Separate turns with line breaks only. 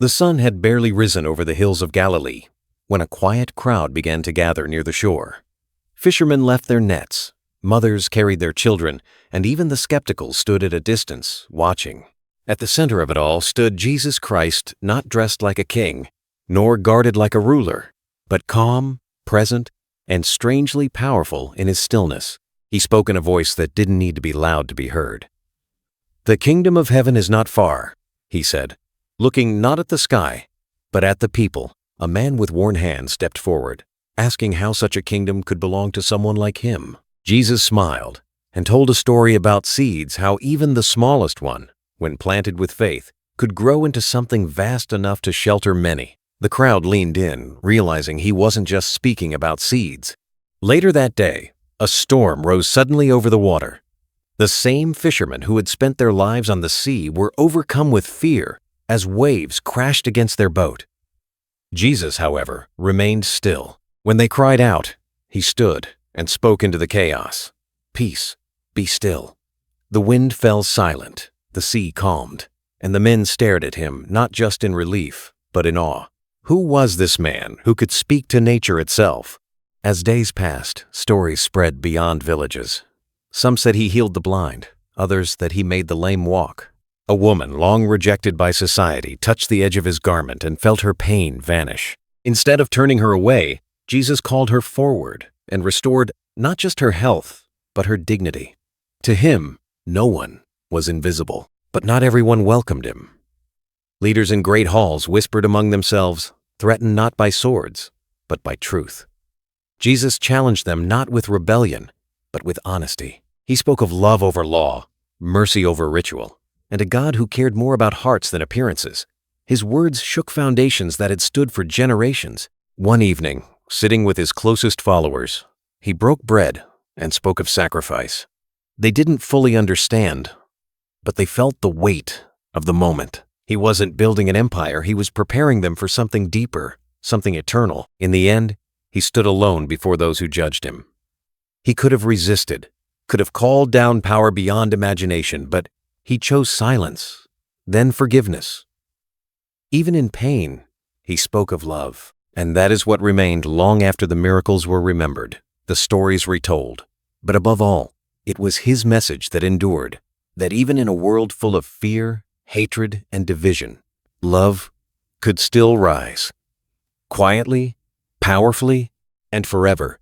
The sun had barely risen over the hills of Galilee when a quiet crowd began to gather near the shore. Fishermen left their nets, mothers carried their children, and even the skeptical stood at a distance, watching. At the center of it all stood Jesus Christ, not dressed like a king, nor guarded like a ruler, but calm, present, and strangely powerful in his stillness. He spoke in a voice that didn't need to be loud to be heard. "The kingdom of heaven is not far," he said. Looking not at the sky, but at the people, a man with worn hands stepped forward, asking how such a kingdom could belong to someone like him. Jesus smiled and told a story about seeds, how even the smallest one, when planted with faith, could grow into something vast enough to shelter many. The crowd leaned in, realizing he wasn't just speaking about seeds. Later that day, a storm rose suddenly over the water. The same fishermen who had spent their lives on the sea were overcome with fear as waves crashed against their boat. Jesus, however, remained still. When they cried out, he stood and spoke into the chaos. "Peace, be still." The wind fell silent, the sea calmed, and the men stared at him not just in relief, but in awe. Who was this man who could speak to nature itself? As days passed, stories spread beyond villages. Some said he healed the blind, others that he made the lame walk. A woman, long rejected by society, touched the edge of his garment and felt her pain vanish. Instead of turning her away, Jesus called her forward and restored not just her health, but her dignity. To him, no one was invisible, but not everyone welcomed him. Leaders in great halls whispered among themselves, threatened not by swords, but by truth. Jesus challenged them not with rebellion, but with honesty. He spoke of love over law, mercy over ritual, and a God who cared more about hearts than appearances. His words shook foundations that had stood for generations. One evening, sitting with his closest followers, he broke bread and spoke of sacrifice. They didn't fully understand, but they felt the weight of the moment. He wasn't building an empire, he was preparing them for something deeper, something eternal. In the end, he stood alone before those who judged him. He could have resisted, could have called down power beyond imagination, but he chose silence, then forgiveness. Even in pain, he spoke of love, and that is what remained long after the miracles were remembered, the stories retold. But above all, it was his message that endured, that even in a world full of fear, hatred, and division, love could still rise. Quietly, powerfully, and forever.